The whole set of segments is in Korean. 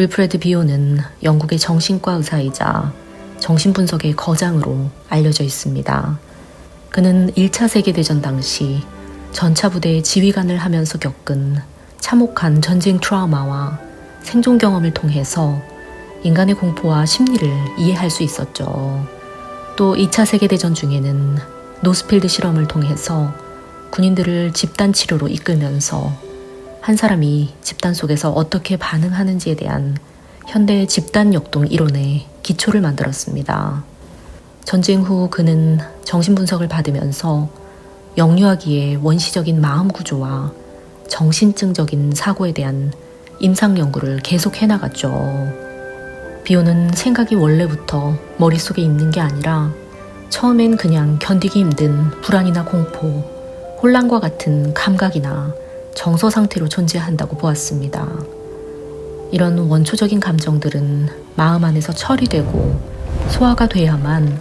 윌프레드 비오는 영국의 정신과 의사이자 정신분석의 거장으로 알려져 있습니다. 그는 1차 세계대전 당시 전차부대 지휘관을 하면서 겪은 참혹한 전쟁 트라우마와 생존 경험을 통해서 인간의 공포와 심리를 이해할 수 있었죠. 또 2차 세계대전 중에는 노스필드 실험을 통해서 군인들을 집단 치료로 이끌면서 한 사람이 집단 속에서 어떻게 반응하는지에 대한 현대 집단 역동 이론의 기초를 만들었습니다. 전쟁 후 그는 정신분석을 받으면서 영유아기의 원시적인 마음 구조와 정신증적인 사고에 대한 임상 연구를 계속 해나갔죠. 비오는 생각이 원래부터 머릿속에 있는 게 아니라 처음엔 그냥 견디기 힘든 불안이나 공포, 혼란과 같은 감각이나 정서 상태로 존재한다고 보았습니다. 이런 원초적인 감정들은 마음 안에서 처리되고 소화가 돼야만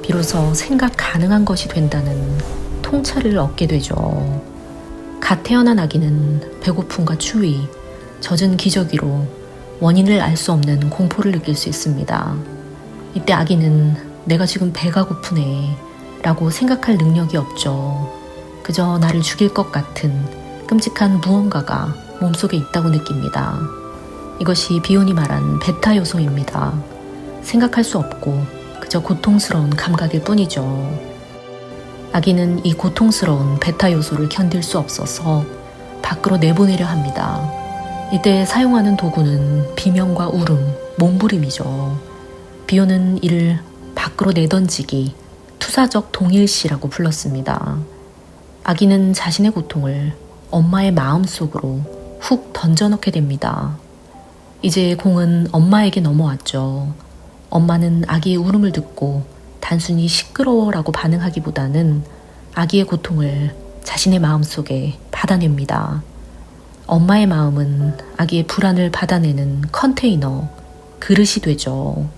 비로소 생각 가능한 것이 된다는 통찰을 얻게 되죠. 갓 태어난 아기는 배고픔과 추위, 젖은 기저귀로 원인을 알 수 없는 공포를 느낄 수 있습니다. 이때 아기는 내가 지금 배가 고프네 라고 생각할 능력이 없죠. 그저 나를 죽일 것 같은 끔찍한 무언가가 몸속에 있다고 느낍니다. 이것이 비온이 말한 베타 요소입니다. 생각할 수 없고 그저 고통스러운 감각일 뿐이죠. 아기는 이 고통스러운 베타 요소를 견딜 수 없어서 밖으로 내보내려 합니다. 이때 사용하는 도구는 비명과 울음, 몸부림이죠. 비오는 이를 밖으로 내던지기, 투사적 동일시라고 불렀습니다. 아기는 자신의 고통을 엄마의 마음속으로 훅 던져넣게 됩니다. 이제 공은 엄마에게 넘어왔죠. 엄마는 아기의 울음을 듣고 단순히 시끄러워라고 반응하기보다는 아기의 고통을 자신의 마음속에 받아냅니다. 엄마의 마음은 아기의 불안을 받아내는 컨테이너, 그릇이 되죠.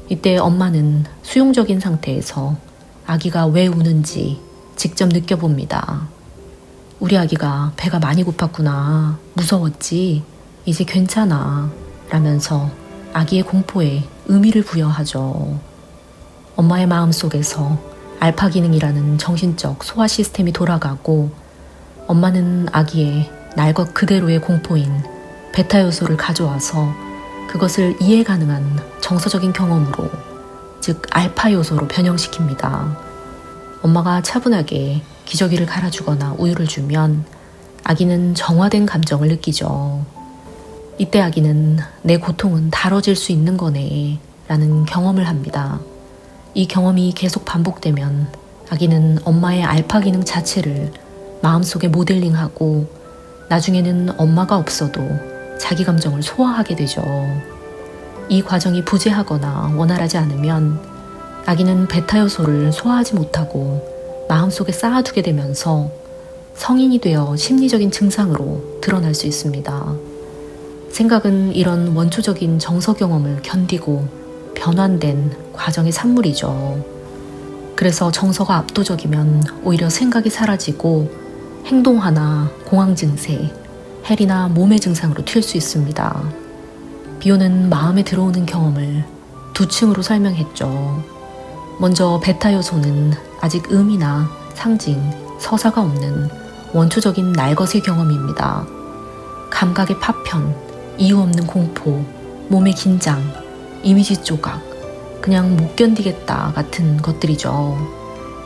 이때 엄마는 수용적인 상태에서 아기가 왜 우는지 직접 느껴봅니다. 우리 아기가 배가 많이 고팠구나. 무서웠지? 이제 괜찮아. 라면서 아기의 공포에 의미를 부여하죠. 엄마의 마음속에서 알파 기능이라는 정신적 소화 시스템이 돌아가고 엄마는 아기의 날 것 그대로의 공포인 베타 요소를 가져와서 그것을 이해 가능한 정서적인 경험으로, 즉 알파 요소로 변형시킵니다. 엄마가 차분하게 기저귀를 갈아주거나 우유를 주면 아기는 정화된 감정을 느끼죠. 이때 아기는 내 고통은 다뤄질 수 있는 거네 라는 경험을 합니다. 이 경험이 계속 반복되면 아기는 엄마의 알파 기능 자체를 마음속에 모델링하고 나중에는 엄마가 없어도 자기 감정을 소화하게 되죠. 이 과정이 부재하거나 원활하지 않으면 아기는 베타 요소를 소화하지 못하고 마음속에 쌓아두게 되면서 성인이 되어 심리적인 증상으로 드러날 수 있습니다. 생각은 이런 원초적인 정서 경험을 견디고 변환된 과정의 산물이죠. 그래서 정서가 압도적이면 오히려 생각이 사라지고 행동화나 공황 증세, 해리나 몸의 증상으로 튈 수 있습니다. 비오는 마음에 들어오는 경험을 두 층으로 설명했죠. 먼저 베타 요소는 아직 의미나 상징, 서사가 없는 원초적인 날것의 경험입니다. 감각의 파편, 이유 없는 공포, 몸의 긴장, 이미지 조각, 그냥 못 견디겠다 같은 것들이죠.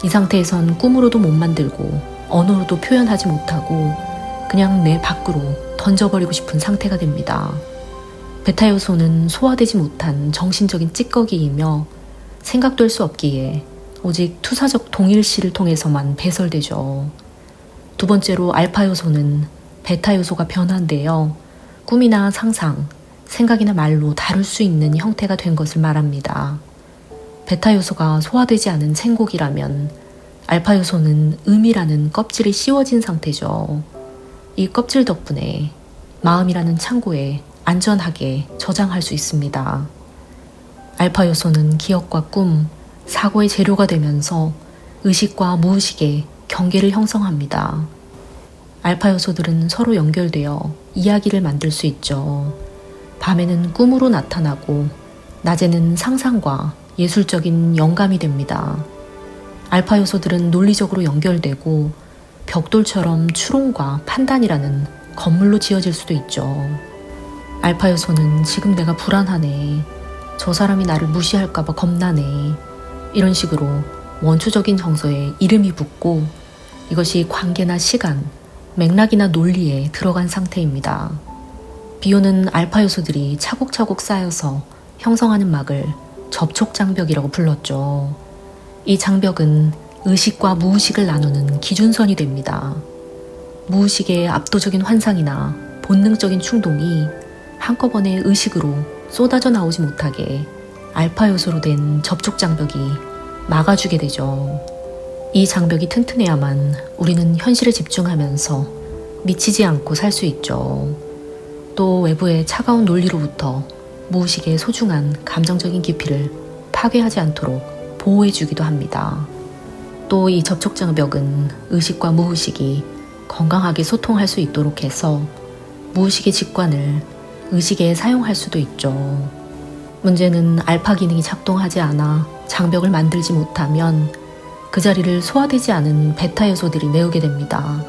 이 상태에선 꿈으로도 못 만들고 언어로도 표현하지 못하고 그냥 내 밖으로 던져버리고 싶은 상태가 됩니다. 베타 요소는 소화되지 못한 정신적인 찌꺼기이며 생각될 수 없기에 오직 투사적 동일시를 통해서만 배설되죠. 두 번째로 알파 요소는 베타 요소가 변환되어 꿈이나 상상, 생각이나 말로 다룰 수 있는 형태가 된 것을 말합니다. 베타 요소가 소화되지 않은 생곡이라면 알파 요소는 음이라는 껍질이 씌워진 상태죠. 이 껍질 덕분에 마음이라는 창고에 안전하게 저장할 수 있습니다. 알파 요소는 기억과 꿈, 사고의 재료가 되면서 의식과 무의식의 경계를 형성합니다. 알파 요소들은 서로 연결되어 이야기를 만들 수 있죠. 밤에는 꿈으로 나타나고 낮에는 상상과 예술적인 영감이 됩니다. 알파 요소들은 논리적으로 연결되고 벽돌처럼 추론과 판단이라는 건물로 지어질 수도 있죠. 알파 요소는 지금 내가 불안하네, 저 사람이 나를 무시할까봐 겁나네, 이런 식으로 원초적인 정서에 이름이 붙고 이것이 관계나 시간, 맥락이나 논리에 들어간 상태입니다. 비오는 알파 요소들이 차곡차곡 쌓여서 형성하는 막을 접촉장벽이라고 불렀죠. 이 장벽은 의식과 무의식을 나누는 기준선이 됩니다. 무의식의 압도적인 환상이나 본능적인 충동이 한꺼번에 의식으로 쏟아져 나오지 못하게 알파 요소로 된 접촉장벽이 막아주게 되죠. 이 장벽이 튼튼해야만 우리는 현실에 집중하면서 미치지 않고 살 수 있죠. 또 외부의 차가운 논리로부터 무의식의 소중한 감정적인 깊이를 파괴하지 않도록 보호해주기도 합니다. 또 이 접촉장벽은 의식과 무의식이 건강하게 소통할 수 있도록 해서 무의식의 직관을 의식에 사용할 수도 있죠. 문제는 알파 기능이 작동하지 않아 장벽을 만들지 못하면 그 자리를 소화되지 않은 베타 요소들이 메우게 됩니다.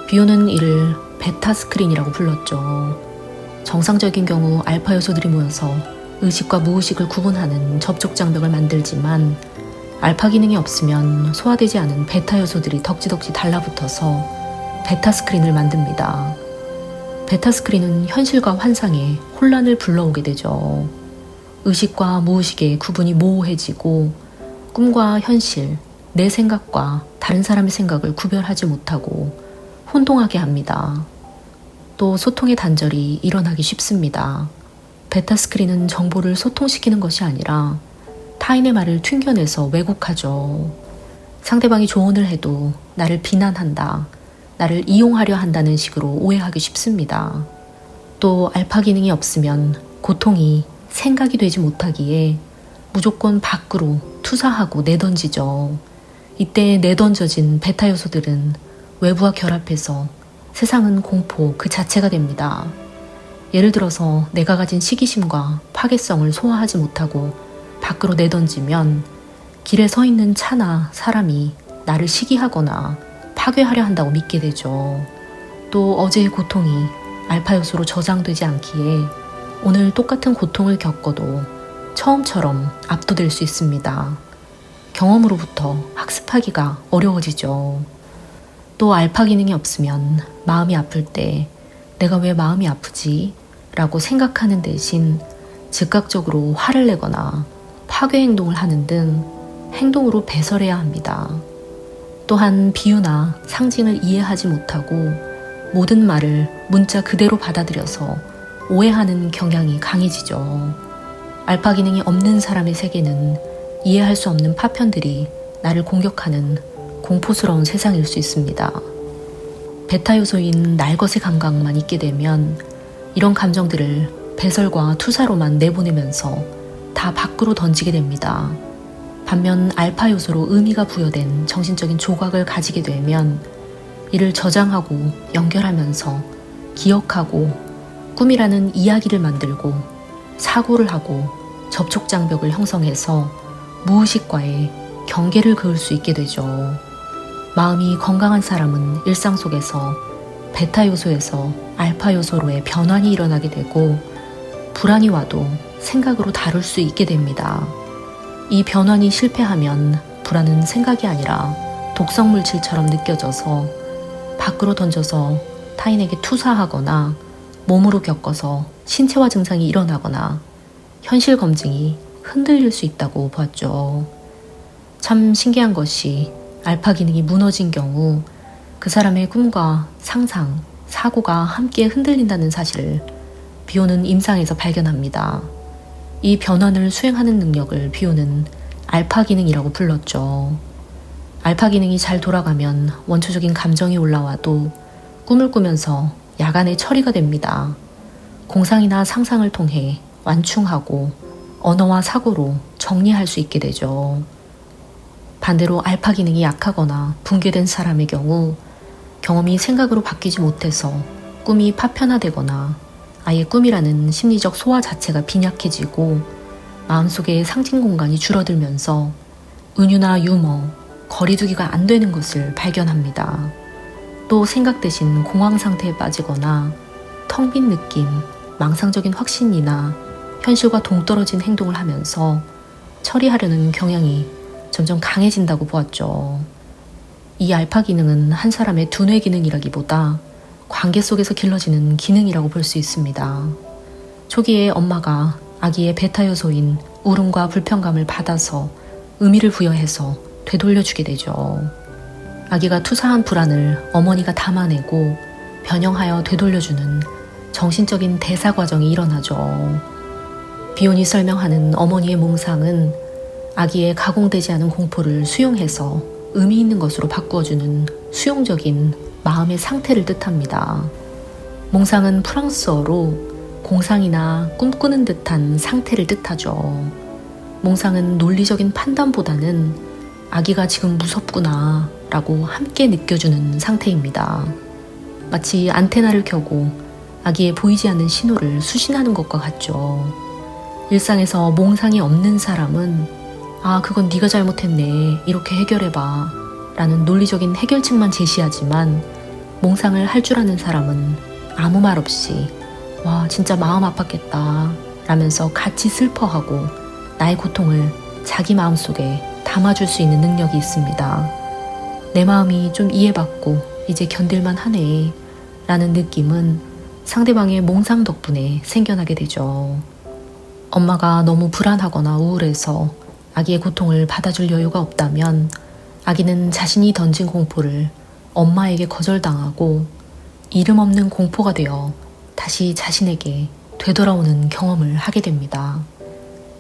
비오는 이를 베타 스크린이라고 불렀죠. 정상적인 경우 알파 요소들이 모여서 의식과 무의식을 구분하는 접촉 장벽을 만들지만 알파 기능이 없으면 소화되지 않은 베타 요소들이 덕지덕지 달라붙어서 베타 스크린을 만듭니다. 베타 스크린은 현실과 환상에 혼란을 불러오게 되죠. 의식과 무의식의 구분이 모호해지고 꿈과 현실, 내 생각과 다른 사람의 생각을 구별하지 못하고 혼동하게 합니다. 또 소통의 단절이 일어나기 쉽습니다. 베타 스크린은 정보를 소통시키는 것이 아니라 타인의 말을 튕겨내서 왜곡하죠. 상대방이 조언을 해도 나를 비난한다, 나를 이용하려 한다는 식으로 오해하기 쉽습니다. 또 알파 기능이 없으면 고통이 생각이 되지 못하기에 무조건 밖으로 투사하고 내던지죠. 이때 내던져진 베타 요소들은 외부와 결합해서 세상은 공포 그 자체가 됩니다. 예를 들어서 내가 가진 시기심과 파괴성을 소화하지 못하고 밖으로 내던지면 길에 서 있는 차나 사람이 나를 시기하거나 파괴하려 한다고 믿게 되죠. 또 어제의 고통이 알파 요소로 저장되지 않기에 오늘 똑같은 고통을 겪어도 처음처럼 압도될 수 있습니다. 경험으로부터 학습하기가 어려워지죠. 또 알파 기능이 없으면 마음이 아플 때 내가 왜 마음이 아프지? 라고 생각하는 대신 즉각적으로 화를 내거나 파괴 행동을 하는 등 행동으로 배설해야 합니다. 또한 비유나 상징을 이해하지 못하고 모든 말을 문자 그대로 받아들여서 오해하는 경향이 강해지죠. 알파 기능이 없는 사람의 세계는 이해할 수 없는 파편들이 나를 공격하는 공포스러운 세상일 수 있습니다. 베타 요소인 날것의 감각만 있게 되면 이런 감정들을 배설과 투사로만 내보내면서 다 밖으로 던지게 됩니다. 반면 알파 요소로 의미가 부여된 정신적인 조각을 가지게 되면 이를 저장하고 연결하면서 기억하고 꿈이라는 이야기를 만들고 사고를 하고 접촉장벽을 형성해서 무의식과의 경계를 그을 수 있게 되죠. 마음이 건강한 사람은 일상 속에서 베타 요소에서 알파 요소로의 변환이 일어나게 되고 불안이 와도 생각으로 다룰 수 있게 됩니다. 이 변환이 실패하면 불안은 생각이 아니라 독성 물질처럼 느껴져서 밖으로 던져서 타인에게 투사하거나 몸으로 겪어서 신체화 증상이 일어나거나 현실 검증이 흔들릴 수 있다고 보았죠. 참 신기한 것이 알파 기능이 무너진 경우 그 사람의 꿈과 상상, 사고가 함께 흔들린다는 사실을 비오는 임상에서 발견합니다. 이 변환을 수행하는 능력을 비오는 알파 기능이라고 불렀죠. 알파 기능이 잘 돌아가면 원초적인 감정이 올라와도 꿈을 꾸면서 야간에 처리가 됩니다. 공상이나 상상을 통해 완충하고 언어와 사고로 정리할 수 있게 되죠. 반대로 알파 기능이 약하거나 붕괴된 사람의 경우 경험이 생각으로 바뀌지 못해서 꿈이 파편화되거나 아예 꿈이라는 심리적 소화 자체가 빈약해지고 마음속의 상징 공간이 줄어들면서 은유나 유머, 거리두기가 안 되는 것을 발견합니다. 또 생각 대신 공황 상태에 빠지거나 텅 빈 느낌, 망상적인 확신이나 현실과 동떨어진 행동을 하면서 처리하려는 경향이 점점 강해진다고 보았죠. 이 알파 기능은 한 사람의 두뇌 기능이라기보다 관계 속에서 길러지는 기능이라고 볼 수 있습니다. 초기에 엄마가 아기의 베타 요소인 울음과 불편감을 받아서 의미를 부여해서 되돌려주게 되죠. 아기가 투사한 불안을 어머니가 담아내고 변형하여 되돌려주는 정신적인 대사 과정이 일어나죠. 비욘이 설명하는 어머니의 몽상은 아기의 가공되지 않은 공포를 수용해서 의미 있는 것으로 바꾸어주는 수용적인 마음의 상태를 뜻합니다. 몽상은 프랑스어로 공상이나 꿈꾸는 듯한 상태를 뜻하죠. 몽상은 논리적인 판단보다는 아기가 지금 무섭구나 라고 함께 느껴주는 상태입니다. 마치 안테나를 켜고 아기의 보이지 않는 신호를 수신하는 것과 같죠. 일상에서 몽상이 없는 사람은 그건 네가 잘못했네, 이렇게 해결해봐 라는 논리적인 해결책만 제시하지만 몽상을 할 줄 아는 사람은 아무 말 없이 와 진짜 마음 아팠겠다 라면서 같이 슬퍼하고 나의 고통을 자기 마음속에 담아줄 수 있는 능력이 있습니다. 내 마음이 좀 이해받고 이제 견딜만 하네 라는 느낌은 상대방의 몽상 덕분에 생겨나게 되죠. 엄마가 너무 불안하거나 우울해서 아기의 고통을 받아줄 여유가 없다면 아기는 자신이 던진 공포를 엄마에게 거절당하고 이름 없는 공포가 되어 다시 자신에게 되돌아오는 경험을 하게 됩니다.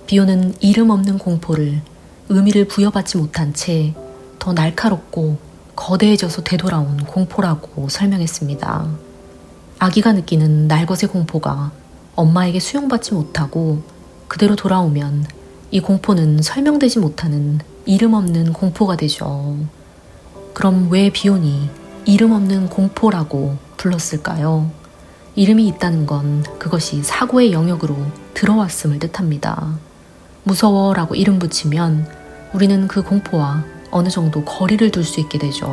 비오는 이름 없는 공포를 의미를 부여받지 못한 채 더 날카롭고 거대해져서 되돌아온 공포라고 설명했습니다. 아기가 느끼는 날것의 공포가 엄마에게 수용받지 못하고 그대로 돌아오면 이 공포는 설명되지 못하는 이름 없는 공포가 되죠. 그럼 왜 비온이 이름 없는 공포라고 불렀을까요? 이름이 있다는 건 그것이 사고의 영역으로 들어왔음을 뜻합니다. 무서워라고 이름 붙이면 우리는 그 공포와 어느 정도 거리를 둘 수 있게 되죠.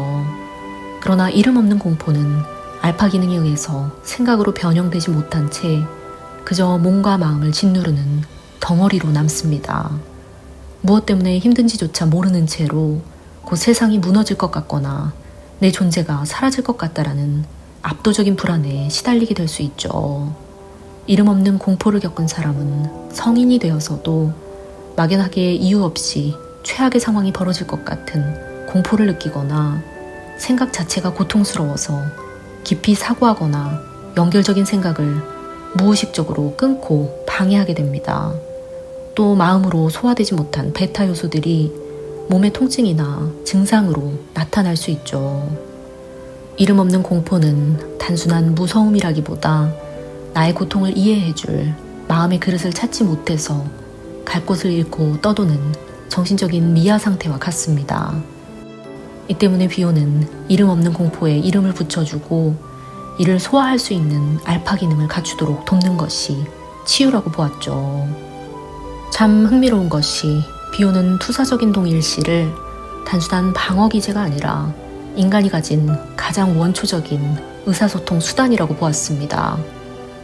그러나 이름 없는 공포는 알파 기능에 의해서 생각으로 변형되지 못한 채 그저 몸과 마음을 짓누르는 덩어리로 남습니다. 무엇 때문에 힘든지조차 모르는 채로 곧 세상이 무너질 것 같거나 내 존재가 사라질 것 같다라는 압도적인 불안에 시달리게 될 수 있죠. 이름 없는 공포를 겪은 사람은 성인이 되어서도 막연하게 이유 없이 최악의 상황이 벌어질 것 같은 공포를 느끼거나 생각 자체가 고통스러워서 깊이 사고하거나 연결적인 생각을 무의식적으로 끊고 방해하게 됩니다. 또 마음으로 소화되지 못한 베타 요소들이 몸의 통증이나 증상으로 나타날 수 있죠. 이름 없는 공포는 단순한 무서움이라기보다 나의 고통을 이해해줄 마음의 그릇을 찾지 못해서 갈 곳을 잃고 떠도는 정신적인 미아 상태와 같습니다. 이 때문에 비오는 이름 없는 공포에 이름을 붙여주고 이를 소화할 수 있는 알파 기능을 갖추도록 돕는 것이 치유라고 보았죠. 참 흥미로운 것이 비오는 투사적인 동일시를 단순한 방어 기제가 아니라 인간이 가진 가장 원초적인 의사소통 수단이라고 보았습니다.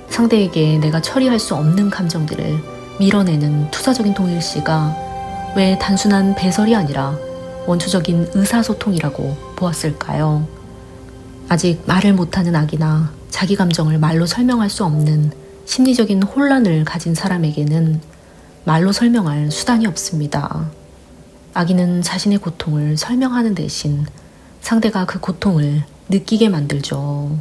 상대에게 내가 처리할 수 없는 감정들을 밀어내는 투사적인 동일시가 왜 단순한 배설이 아니라 원초적인 의사소통이라고 보았을까요? 아직 말을 못하는 아기나 자기 감정을 말로 설명할 수 없는 심리적인 혼란을 가진 사람에게는 말로 설명할 수단이 없습니다. 아기는 자신의 고통을 설명하는 대신 상대가 그 고통을 느끼게 만들죠.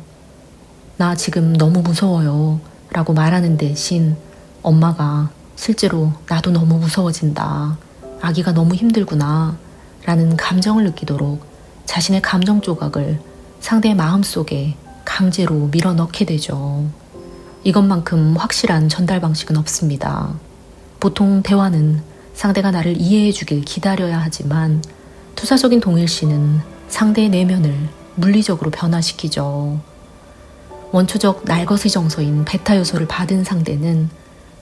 나 지금 너무 무서워요 라고 말하는 대신 엄마가 실제로 나도 너무 무서워진다, 아기가 너무 힘들구나 라는 감정을 느끼도록 자신의 감정 조각을 상대의 마음속에 강제로 밀어넣게 되죠. 이것만큼 확실한 전달 방식은 없습니다. 보통 대화는 상대가 나를 이해해 주길 기다려야 하지만 투사적인 동일시는 상대의 내면을 물리적으로 변화시키죠. 원초적 날것의 정서인 베타 요소를 받은 상대는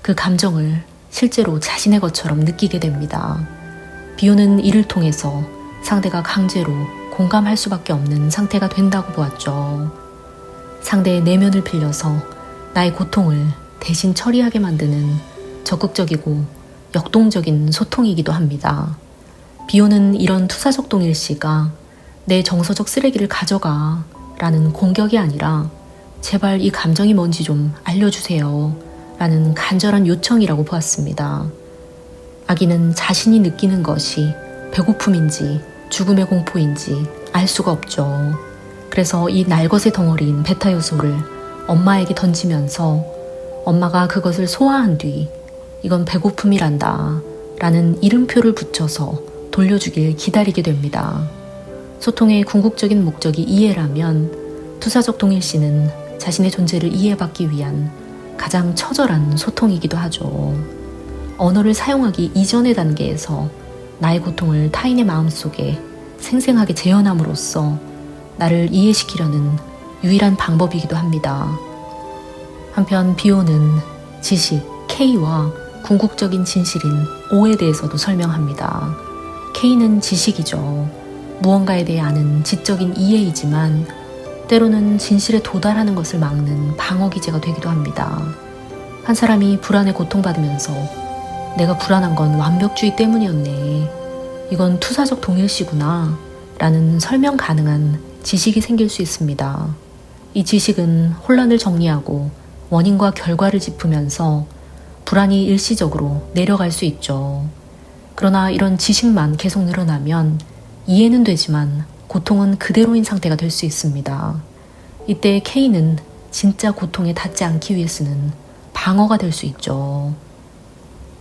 그 감정을 실제로 자신의 것처럼 느끼게 됩니다. 비유는 이를 통해서 상대가 강제로 공감할 수밖에 없는 상태가 된다고 보았죠. 상대의 내면을 빌려서 나의 고통을 대신 처리하게 만드는 적극적이고 역동적인 소통이기도 합니다. 비유는 이런 투사적 동일시가 내 정서적 쓰레기를 가져가 라는 공격이 아니라 제발 이 감정이 뭔지 좀 알려주세요 라는 간절한 요청이라고 보았습니다. 아기는 자신이 느끼는 것이 배고픔인지 죽음의 공포인지 알 수가 없죠. 그래서 이 날것의 덩어리인 베타 요소를 엄마에게 던지면서 엄마가 그것을 소화한 뒤 이건 배고픔이란다 라는 이름표를 붙여서 돌려주길 기다리게 됩니다. 소통의 궁극적인 목적이 이해라면 투사적 동일시는 자신의 존재를 이해받기 위한 가장 처절한 소통이기도 하죠. 언어를 사용하기 이전의 단계에서 나의 고통을 타인의 마음속에 생생하게 재현함으로써 나를 이해시키려는 유일한 방법이기도 합니다. 한편 비오는 지식 K와 궁극적인 진실인 O에 대해서도 설명합니다. K는 지식이죠. 무언가에 대해 아는 지적인 이해이지만 때로는 진실에 도달하는 것을 막는 방어기제가 되기도 합니다. 한 사람이 불안에 고통받으면서 내가 불안한 건 완벽주의 때문이었네. 이건 투사적 동일시구나 라는 설명 가능한 지식이 생길 수 있습니다. 이 지식은 혼란을 정리하고 원인과 결과를 짚으면서 불안이 일시적으로 내려갈 수 있죠. 그러나 이런 지식만 계속 늘어나면 이해는 되지만 고통은 그대로인 상태가 될 수 있습니다. 이때 K는 진짜 고통에 닿지 않기 위해 쓰는 방어가 될 수 있죠.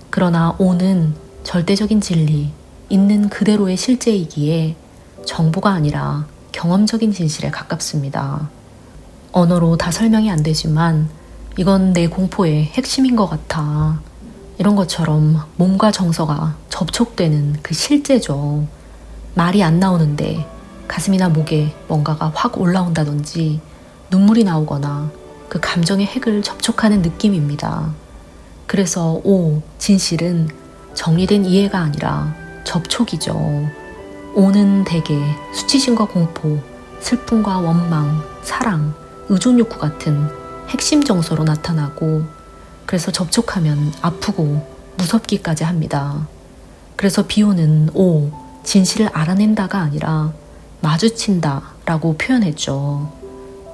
그러나 O는 절대적인 진리, 있는 그대로의 실제이기에 정보가 아니라 경험적인 진실에 가깝습니다. 언어로 다 설명이 안 되지만 이건 내 공포의 핵심인 것 같아. 이런 것처럼 몸과 정서가 접촉되는 그 실제죠. 말이 안 나오는데 가슴이나 목에 뭔가가 확 올라온다든지 눈물이 나오거나 그 감정의 핵을 접촉하는 느낌입니다. 그래서 O, 진실은 정리된 이해가 아니라 접촉이죠. O는 대개 수치심과 공포, 슬픔과 원망, 사랑, 의존 욕구 같은 핵심 정서로 나타나고 그래서 접촉하면 아프고 무섭기까지 합니다. 그래서 비오는 O, 진실을 알아낸다가 아니라 마주친다 라고 표현했죠.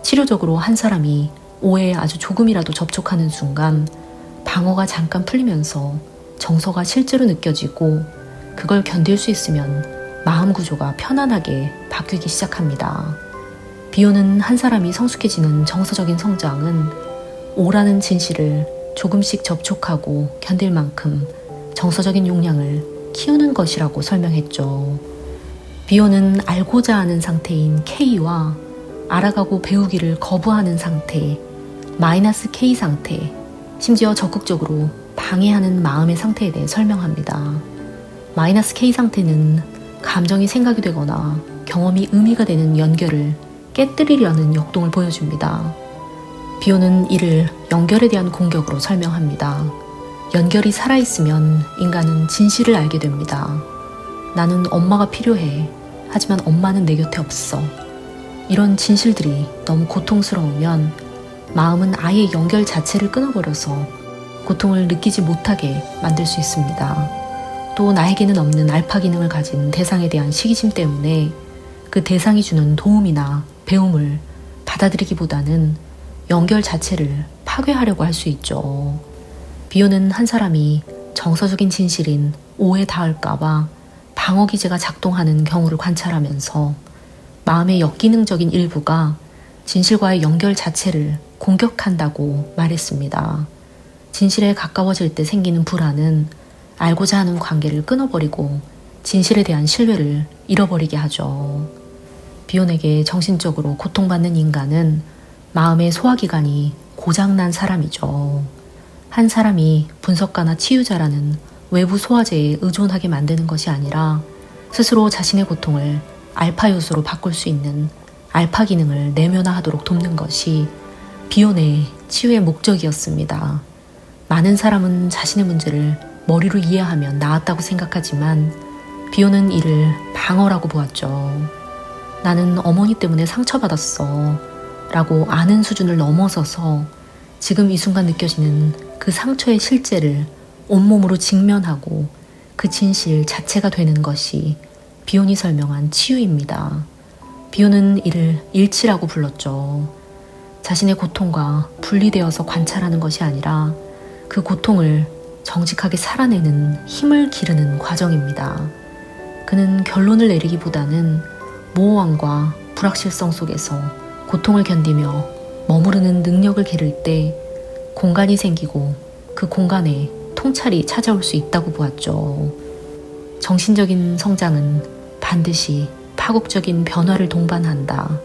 치료적으로 한 사람이 O에 아주 조금이라도 접촉하는 순간 방어가 잠깐 풀리면서 정서가 실제로 느껴지고 그걸 견딜 수 있으면 마음 구조가 편안하게 바뀌기 시작합니다. 비오는 한 사람이 성숙해지는 정서적인 성장은 O라는 진실을 조금씩 접촉하고 견딜 만큼 정서적인 용량을 키우는 것이라고 설명했죠. 비오는 알고자 하는 상태인 K와 알아가고 배우기를 거부하는 상태, 마이너스 K 상태, 심지어 적극적으로 방해하는 마음의 상태에 대해 설명합니다. 마이너스 K 상태는 감정이 생각이 되거나 경험이 의미가 되는 연결을 깨뜨리려는 역동을 보여줍니다. 비오는 이를 연결에 대한 공격으로 설명합니다. 연결이 살아있으면 인간은 진실을 알게 됩니다. 나는 엄마가 필요해. 하지만 엄마는 내 곁에 없어. 이런 진실들이 너무 고통스러우면 마음은 아예 연결 자체를 끊어버려서 고통을 느끼지 못하게 만들 수 있습니다. 또 나에게는 없는 알파 기능을 가진 대상에 대한 시기심 때문에 그 대상이 주는 도움이나 배움을 받아들이기보다는 연결 자체를 파괴하려고 할 수 있죠. 비오는 한 사람이 정서적인 진실인 O에 닿을까봐 방어기제가 작동하는 경우를 관찰하면서 마음의 역기능적인 일부가 진실과의 연결 자체를 공격한다고 말했습니다. 진실에 가까워질 때 생기는 불안은 알고자 하는 관계를 끊어버리고 진실에 대한 신뢰를 잃어버리게 하죠. 비온에게 정신적으로 고통받는 인간은 마음의 소화기관이 고장난 사람이죠. 한 사람이 분석가나 치유자라는 외부 소화제에 의존하게 만드는 것이 아니라 스스로 자신의 고통을 알파 요소로 바꿀 수 있는 알파 기능을 내면화하도록 돕는 것이 비혼의 치유의 목적이었습니다. 많은 사람은 자신의 문제를 머리로 이해하면 나았다고 생각하지만 비혼은 이를 방어라고 보았죠. 나는 어머니 때문에 상처받았어 라고 아는 수준을 넘어서서 지금 이 순간 느껴지는 그 상처의 실제를 온몸으로 직면하고 그 진실 자체가 되는 것이 비혼이 설명한 치유입니다. 비혼은 이를 일치라고 불렀죠. 자신의 고통과 분리되어서 관찰하는 것이 아니라 그 고통을 정직하게 살아내는 힘을 기르는 과정입니다. 그는 결론을 내리기보다는 모호함과 불확실성 속에서 고통을 견디며 머무르는 능력을 기를 때 공간이 생기고 그 공간에 통찰이 찾아올 수 있다고 보았죠. 정신적인 성장은 반드시 파국적인 변화를 동반한다.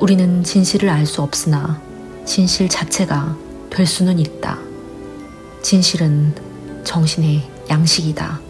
우리는 진실을 알 수 없으나 진실 자체가 될 수는 있다. 진실은 정신의 양식이다.